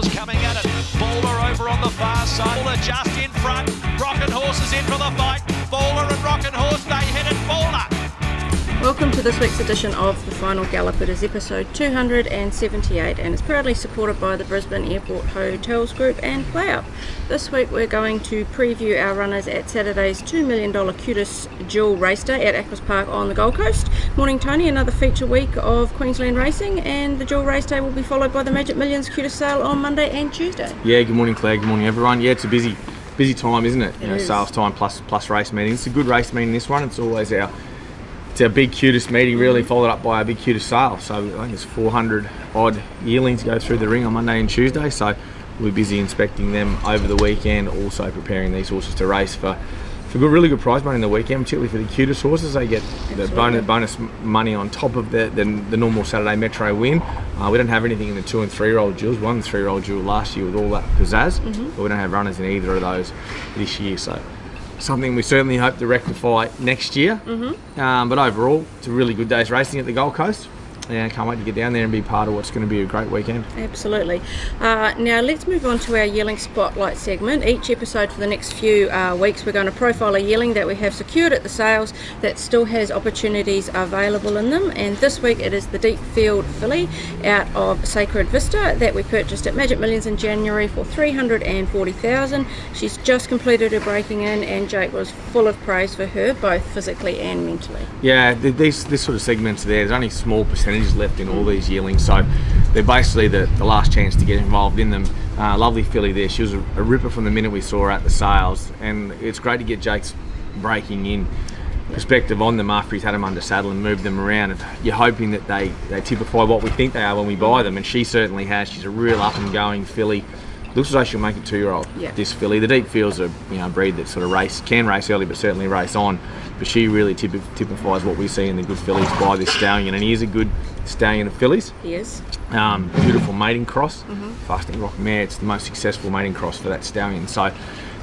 Bowler's coming at it. Bowler over on the far side. Bowler just in front. Rockin' Horse is in for the fight. Bowler and Rockin' Horse, they hit it. Bowler. Welcome to this week's edition of the Final Gallop. It is episode 278 and it's proudly supported by the Brisbane Airport Hotels Group and PlayUp. This week we're going to preview our runners at Saturday's $2 million Aquis Jewel Raceday at Aquis Park on the Gold Coast. Morning Tony, another feature week of Queensland racing, and the Jewel Raceday will be followed by the Magic Millions Aquis sale on Monday and Tuesday. Yeah, good morning Claire, good morning everyone. Yeah, it's a busy time, isn't it? It is. Sales time plus race meetings. It's a good race meeting, this one. It's always our big Aquis meeting, really followed up by a big Aquis sale. So I think there's 400 odd yearlings go through the ring on Monday and Tuesday. So we'll be busy inspecting them over the weekend, also preparing these horses to race for really good prize money in the weekend, particularly for the Aquis horses. They get the bonus money on top of the normal Saturday Metro win. We don't have anything in the 2 and 3 year old jewels. Won the 3 year old jewel last year with all that pizzazz, but we don't have runners in either of those this year. So something we certainly hope to rectify next year. But overall, it's a really good day's racing at the Gold Coast. Yeah, can't wait to get down there and be part of what's going to be a great weekend. Absolutely. Now let's move on to our yearling spotlight segment. Each episode for the next few weeks we're going to profile a yearling that we have secured at the sales that still has opportunities available in them, and this week it is the Deep Field filly out of Sacred Vista that we purchased at Magic Millions in January for $340,000. She's just completed her breaking in and Jake was full of praise for her, both physically and mentally. Yeah, this sort of segments there's only small percentages left in all these yearlings, so they're basically the last chance to get involved in them. Lovely filly there. She was a ripper from the minute we saw her at the sales, and it's great to get Jake's breaking in perspective on them after he's had them under saddle and moved them around. And you're hoping that they typify what we think they are when we buy them, and she certainly has. She's a real up and going filly. Looks as though she'll make a 2-year-old. Yeah. This filly, the Deep Field's a breed that sort of can race early, but certainly race on. But she really typifies what we see in the good fillies by this stallion, and he is a good stallion of fillies. He is. Beautiful mating cross, Fasting Rock mare. It's the most successful mating cross for that stallion. So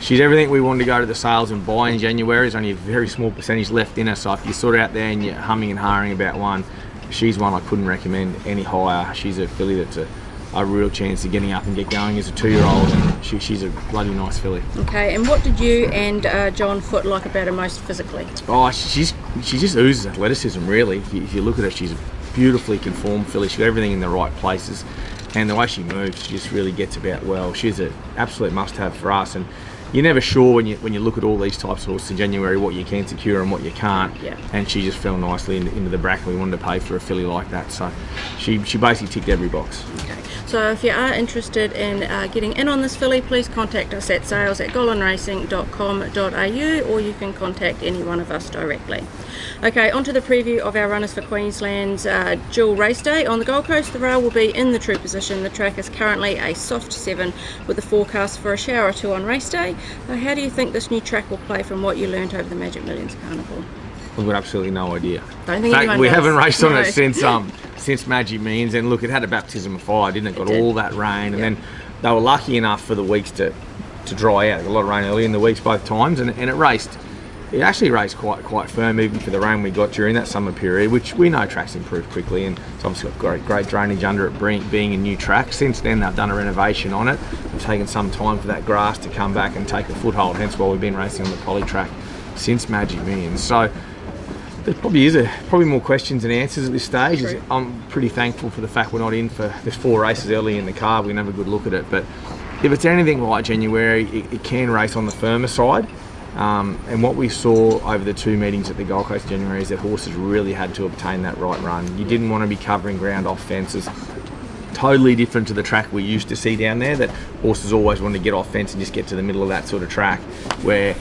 she's everything we wanted to go to the sales and buy in January. There's only a very small percentage left in her. So if you're sort of out there and you're humming and hawing about one, she's one I couldn't recommend any higher. She's a filly that's a real chance of getting up and get going as a 2-year-old, and she's a bloody nice filly. Okay, and what did you and John Foote like about her most physically? Oh, she just oozes athleticism, really. If you look at her, she's a beautifully conformed filly. She's got everything in the right places, and the way she moves, she just really gets about well. She's an absolute must-have for us, and you're never sure when you look at all these types of horses in January what you can secure and what you can't. Yeah. And she just fell nicely into the bracket we wanted to pay for a filly like that. So she basically ticked every box. Okay. So if you are interested in getting in on this filly, please contact us at sales@gollanracing.com.au, or you can contact any one of us directly. Okay, on to the preview of our runners for Queensland's Jewel Raceday on the Gold Coast. The rail will be in the true position. The track is currently a soft 7 with a forecast for a shower or two on race day. How do you think this new track will play from what you learnt over the Magic Millions Carnival? We've got absolutely no idea. Don't think In fact, we haven't raced on it since Magic Millions, and look, it had a baptism of fire, didn't it? Got all that rain, and then they were lucky enough for the weeks to dry out. A lot of rain early in the weeks both times, and it raced. It actually raced quite firm, even for the rain we got during that summer period, which we know tracks improve quickly, and it's obviously got great drainage under it being a new track. Since then they've done a renovation on it. It's taken some time for that grass to come back and take a foothold, hence why we've been racing on the poly track since Magic Millions. So there probably is more questions than answers at this stage. I'm pretty thankful for the fact we're not in for there's 4 races early in the card. We can have a good look at it, but if it's anything like January, it can race on the firmer side. And what we saw over the 2 meetings at the Gold Coast in January is that horses really had to obtain that right run. You didn't want to be covering ground off fences. Totally different to the track we used to see down there, that horses always wanted to get off fence and just get to the middle of that sort of track, where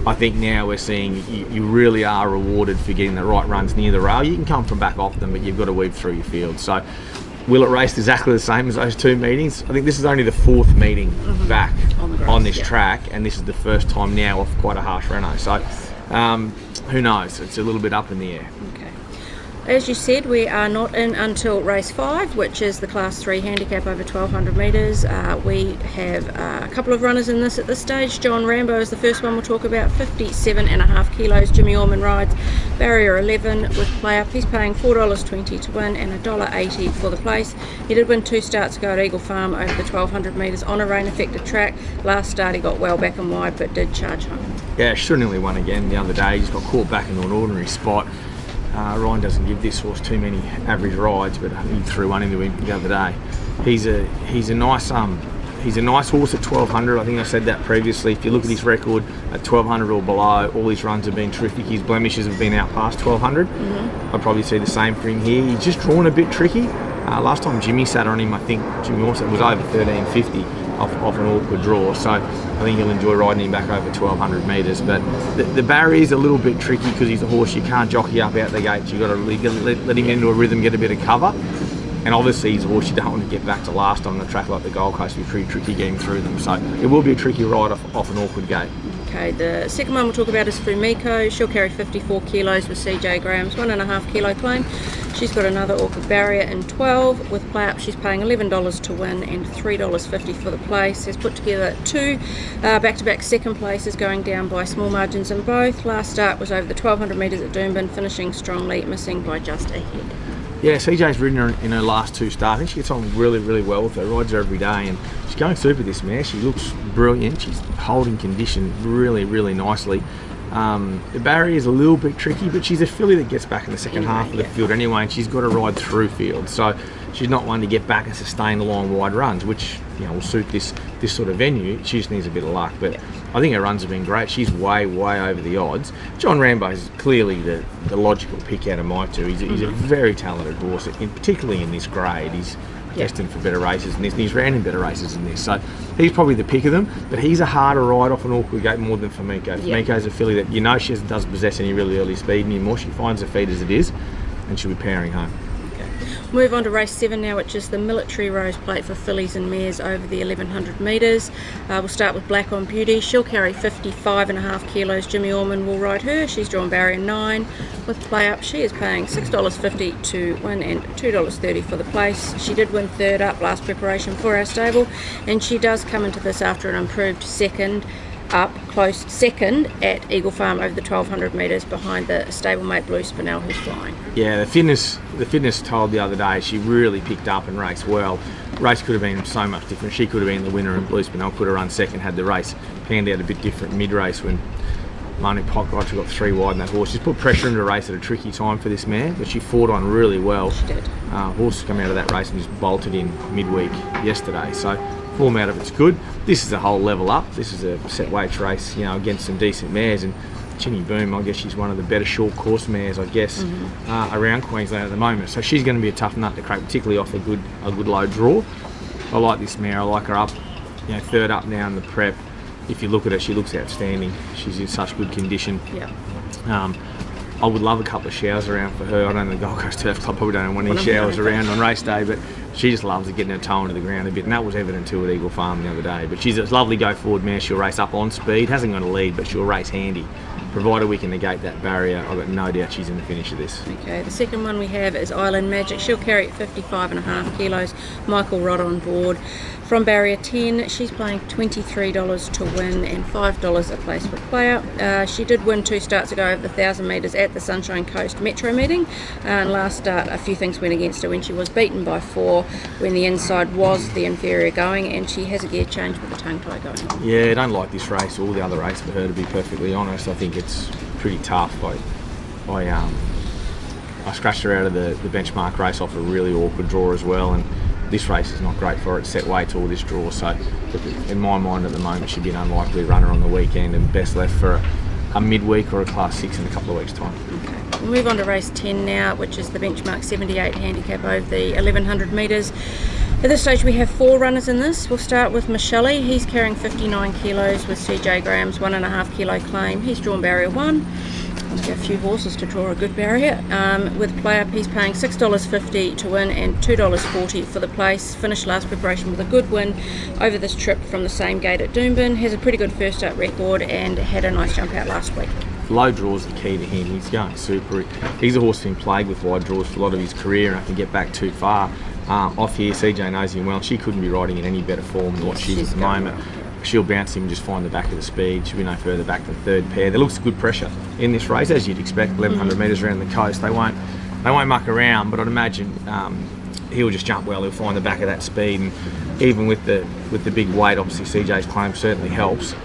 I think now we're seeing you really are rewarded for getting the right runs near the rail. You can come from back off them, but you've got to weave through your field. So will it race exactly the same as those 2 meetings? I think this is only the 4th meeting back on this track, and this is the first time now of quite a harsh reno. So who knows? It's a little bit up in the air. Okay. As you said, we are not in until race 5, which is the class 3 handicap over 1200 metres. We have a couple of runners in this at this stage. John Rambo is the first one we'll talk about, 57.5 kilos. Jimmy Orman rides barrier 11 with PlayUp. He's paying $4.20 to win and $1.80 for the place. He did win 2 starts ago at Eagle Farm over the 1200 metres on a rain affected track. Last start he got well back and wide but did charge home. Yeah, should have nearly won again the other day. He just got caught back into an ordinary spot. Ryan doesn't give this horse too many average rides, but he threw one into him the other day. He's a nice horse at 1200. I think I said that previously. If you look at his record at 1200 or below, all his runs have been terrific. His blemishes have been out past 1200. I'd probably see the same for him here. He's just drawn a bit tricky. Last time Jimmy sat on him, I think Jimmy also was over 1350 off an awkward draw. So I think he'll enjoy riding him back over 1200 metres. But the barrier is a little bit tricky because he's a horse you can't jockey up out the gates. You've got to let him into a rhythm, get a bit of cover. And obviously he's a horse you don't want to get back to last on a track like the Gold Coast. It'll be pretty tricky getting through them. So it will be a tricky ride off an awkward gate. Okay, the second one we'll talk about is Fumiko. She'll carry 54 kilos with CJ Graham's 1.5 kilo claim. She's got another awkward barrier in 12 with PlayUp. She's paying $11 to win and $3.50 for the place. Has put together 2 back-to-back second places, going down by small margins in both. Last start was over the 1200 metres at Doomben, finishing strongly, missing by just a head. Yeah, CJ's ridden her in her last 2 starts. I think she gets on really, really well with her. Rides her every day, and she's going super this mare. She looks brilliant. She's holding condition really, really nicely. The barrier is a little bit tricky, but she's a filly that gets back in the second half of the field anyway, and she's got to ride through field. So she's not one to get back and sustain long wide runs, which will suit this sort of venue. She just needs a bit of luck, but I think her runs have been great. She's way over the odds. John Rambo is clearly the logical pick out of my 2. He's a very talented horse, particularly in this grade. He's destined for better races than this, and he's ran in better races than this. So he's probably the pick of them, but he's a harder ride off an awkward gate more than Fumiko. Fumiko's a filly that she doesn't possess any really early speed anymore. She finds her feet as it is, and she'll be powering home. Move on to race 7 now, which is the Military Rose Plate for fillies and mares over the 1100 metres. We'll start with Black on Beauty. She'll carry 55.5 kilos. Jimmy Orman will ride her. She's drawn barrier 9 with PlayUp. She is paying $6.50 to win and $2.30 for the place. She did win 3rd up last preparation for our stable, and she does come into this after an improved second at Eagle Farm over the 1200 metres behind the stablemate Blue Spinel, who's flying. Yeah, the fitness told the other day she really picked up and raced well. Race could have been so much different. She could have been the winner, and Blue Spinel could have run second had the race panned out a bit different mid-race when Marnie Pockroger got 3 wide in that horse. She's put pressure into the race at a tricky time for this mare, but she fought on really well. She did. Horse come out of that race and just bolted in midweek yesterday. So form out of it's good. This is a whole level up. This is a set weights race, against some decent mares, and Chinny Boom, I guess she's one of the better short course mares, around Queensland at the moment. So she's going to be a tough nut to crack, particularly off a good low draw. I like this mare. I like her up, 3rd up now in the prep. If you look at her, she looks outstanding. She's in such good condition. Yeah. I would love a couple of showers around for her. I don't know the Gold Coast Turf Club probably don't want any showers around on race day, but she just loves getting her toe into the ground a bit, and that was evident too at Eagle Farm the other day. But she's a lovely go forward mare. She'll race up on speed, hasn't got a lead, but she'll race handy. Provided we can negate that barrier, I've got no doubt she's in the finish of this. Okay, the second one we have is Island Magic. She'll carry 55.5 kilos. Michael Rod on board. From barrier 10, she's paying $23 to win and $5 a place for PlayUp. She did win 2 starts ago over the 1,000 metres at the Sunshine Coast Metro meeting. And last start, a few things went against her when she was beaten by 4 when the inside was the inferior going, and she has a gear change with the tongue tie going. Yeah, I don't like this race or the other race for her, to be perfectly honest. I think it's pretty tough. I scratched her out of the benchmark race off a really awkward draw as well, and this race is not great for her. It's set weight to all this draw, so in my mind at the moment she'd be an unlikely runner on the weekend, and best left for a midweek or a class 6 in a couple of weeks' time. Okay. We'll move on to race 10 now, which is the benchmark 78 handicap over the 1100 metres. At this stage we have 4 runners in this. We'll start with Muschialli. He's carrying 59 kilos with CJ Graham's 1.5 kilo claim. He's drawn barrier 1. A few horses to draw a good barrier. With PlayUp, he's paying $6.50 to win and $2.40 for the place. Finished last preparation with a good win over this trip from the same gate at Doomben. Has a pretty good first up record and had a nice jump out last week. Low draws are the key to him. He's going super. He's a horse that's been plagued with wide draws for a lot of his career, and I can get back too far. Off here, CJ knows him well. She couldn't be riding in any better form than what she is at the moment. Well. She'll bounce him and just find the back of the speed. She'll be no further back than third pair. There looks good pressure in this race, as you'd expect. 1,100 metres around the coast. They won't muck around, but I'd imagine he'll just jump well. He'll find the back of that speed, and even with the big weight, obviously CJ's claim certainly helps.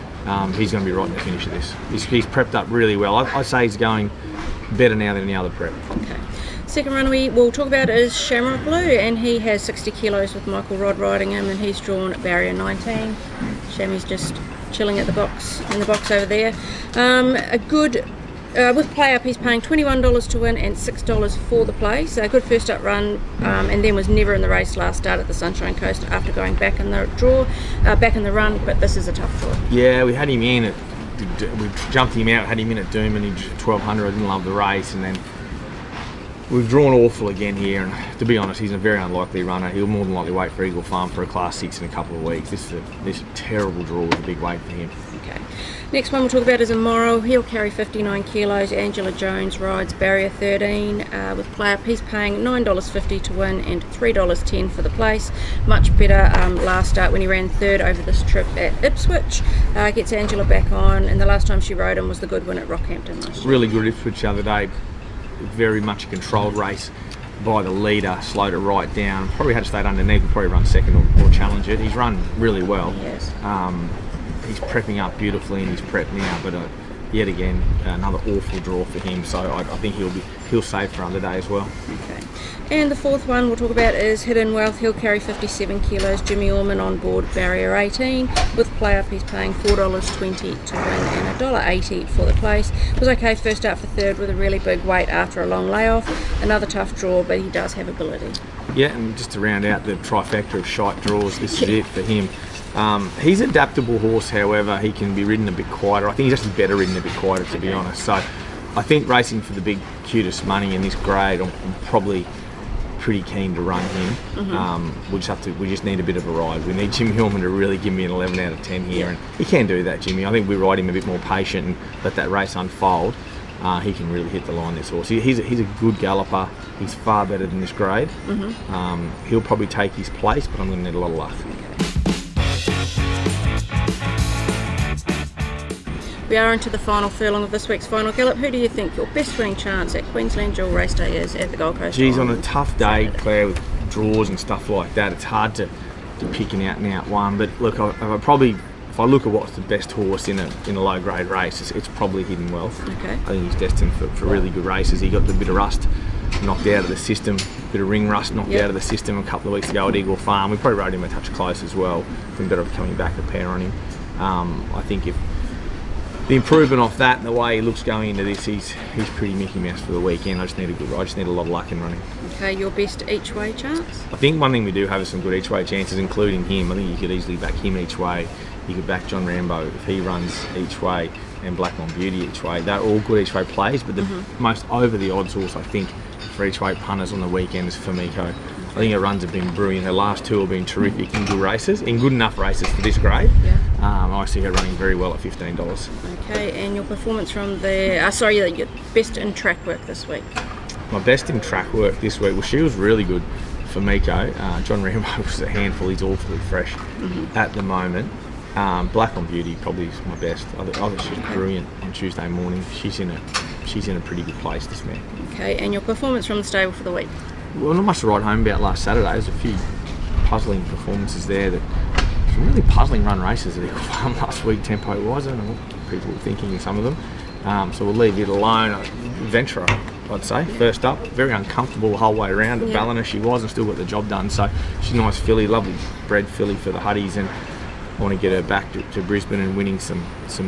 He's going to be right in the finish of this. He's prepped up really well. I'd say he's going better now than any other prep. Okay. Second runner we will talk about is Shamrock Blue, and he has 60 kilos with Michael Rod riding him, and he's drawn at barrier 19. Shammy's just chilling at the box over there. A good with PlayUp, he's paying $21 to win and $6 for the place. A good first up run, and then was never in the race last start at the Sunshine Coast after going back in the run. But this is a tough draw. Yeah, we had him in we jumped him out, had him in at Doom, and he 1200. I didn't love the race, and then we've drawn awful again here, and to be honest, he's a very unlikely runner. He'll more than likely wait for Eagle Farm for a Class 6 in a couple of weeks. This is a terrible draw with a big weight for him. Okay. Next one we'll talk about is Immoral. He'll carry 59 kilos. Angela Jones rides barrier 13 with PlayUp. He's paying $9.50 to win and $3.10 for the place. Much better last start when he ran third over this trip at Ipswich. Gets Angela back on, and the last time she rode him was the good win at Rockhampton last year. Really good Ipswich the other day. Very much a controlled race by the leader, slowed it right down. Probably had to stay underneath, probably run second or challenge it. He's run really well. Yes. He's prepping up beautifully in his prep now, but yet again, another awful draw for him. So I think he'll save for Underday as well. Okay. And the fourth one we'll talk about is Hidden Wealth. He'll carry 57 kilos. Jimmy Orman on board barrier 18. With PlayUp, he's paying $4.20 to win and $1.80 for the place. Was okay first out for third with a really big weight after a long layoff. Another tough draw, but he does have ability. Yeah, and just to round out the trifecta of shite draws, this is it for him. He's an adaptable horse, however, he can be ridden a bit quieter. I think he's actually better ridden a bit quieter, to be honest. So I think racing for the big, cutest money in this grade, I'm probably pretty keen to run him. We just need a bit of a ride. We need Jimmy Orman to really give me an 11 out of 10 here, and he can do that, Jimmy. I think we ride him a bit more patient and let that race unfold. He can really hit the line, this horse. He's a good galloper. He's far better than this grade. He'll probably take his place, but I'm going to need a lot of luck. We are into the final furlong of this week's Final Gallop. Who do you think your best winning chance at Queensland Jewel Raceday is at the Gold Coast? Geez, on a tough day, Claire, with draws and stuff like that, it's hard to pick an out and out one. But look, if I look at what's the best horse in a low grade race, it's probably Hidden Wealth. Okay. I think he's destined for really good races. He got a bit of rust knocked out of the system, a bit of ring rust knocked out of the system a couple of weeks ago at Eagle Farm. We probably rode him a touch close as well. Been better off coming back a pair on him. I think if the improvement off that and the way he looks going into this, he's pretty Mickey Mouse for the weekend. I just need a lot of luck in running. Okay, your best each way chance? I think one thing we do have is some good each way chances, including him. I think you could easily back him each way. You could back John Rambo if he runs each way, and Blackmon Beauty each way. They're all good each way plays, but the most over the odds horse I think for each way punters on the weekend is Fumiko. I think her runs have been brilliant. Her last two have been terrific in good races, in good enough races for this grade. Yeah. I see her running very well at $15. Okay, and your performance from your best in track work this week? My best in track work this week, well, she was really good for Miko. John Rambo was a handful. He's awfully fresh at the moment. Blackmon Beauty probably is my best. I think she's brilliant on Tuesday morning. She's in a pretty good place, this mare. Okay, and your performance from the stable for the week? Well, not much to write home about last Saturday. There's a few puzzling performances there. Some really puzzling run races at Eagle Farm last week, tempo-wise. I don't know what people were thinking in some of them. So we'll leave it alone. Ventura, I'd say, first up. Very uncomfortable the whole way around. At Ballina she was, and still got the job done. So she's a nice filly, lovely bred filly for the Huddies, and I want to get her back to Brisbane and winning some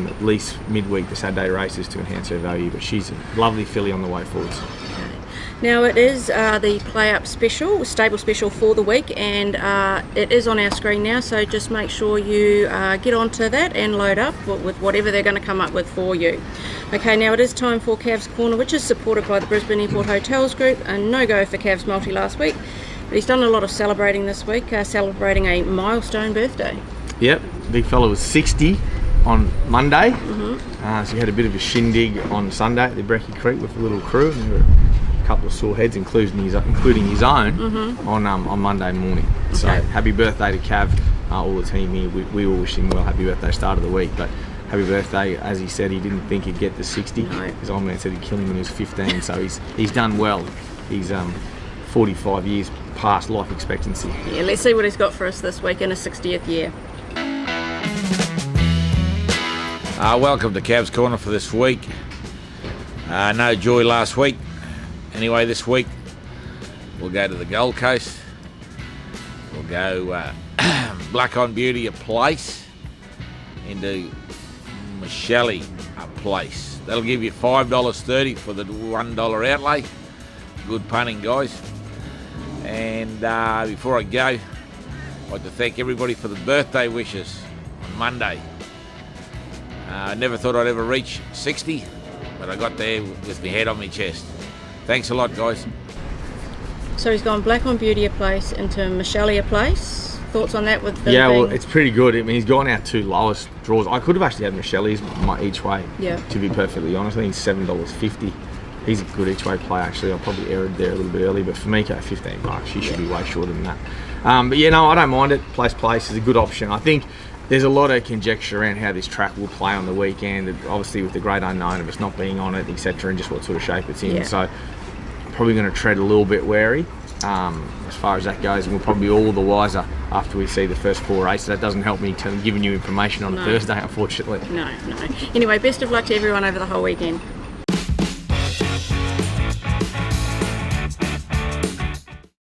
at least midweek the Saturday races to enhance her value. But she's a lovely filly on the way forwards. Now it is the PlayUp special, stable special for the week, and it is on our screen now, so just make sure you get onto that and load up with whatever they're going to come up with for you. Okay, now it is time for Cav's Corner, which is supported by the Brisbane Airport Hotels Group. A no-go for Cav's multi last week, but he's done a lot of celebrating this week, celebrating a milestone birthday. Yep, big fella was 60 on Monday, so he had a bit of a shindig on Sunday at the Brecky Creek with a little crew, and there were a couple of sore heads, including his own, on Monday morning. Okay. So happy birthday to Cav, all the team here. We all wish him well. Happy birthday, start of the week. But happy birthday, as he said, he didn't think he'd get to 60. His old man said he'd kill him when he was 15, so he's done well. He's 45 years past life expectancy. Yeah, let's see what he's got for us this week in his 60th year. Welcome to Cav's Corner for this week. No joy last week. Anyway, this week we'll go to the Gold Coast. We'll go Black on Beauty a place into Muschialli a place. That'll give you $5.30 for the $1 outlay. Good punting, guys. And before I go, I'd like to thank everybody for the birthday wishes on Monday. I never thought I'd ever reach 60, but I got there with my head on my chest. Thanks a lot, guys. So he's gone Black on Beauty a place into Muschialli a place. Thoughts on that? With well, it's pretty good. I mean, he's gone our two lowest draws. I could have actually had Muschialli's each way. Yeah. To be perfectly honest, I think he's $7.50. He's a good each way play. Actually, I probably erred there a little bit early, but Fumiko $15. He should be way shorter than that. But yeah, no, I don't mind it. Place is a good option. I think there's a lot of conjecture around how this track will play on the weekend, obviously with the great unknown of us not being on it, etc., and just what sort of shape it's in. Yeah. So probably going to tread a little bit wary as far as that goes, and we'll probably be all the wiser after we see the first 4 races. That doesn't help me giving you information on a Thursday, unfortunately. No. Anyway, best of luck to everyone over the whole weekend.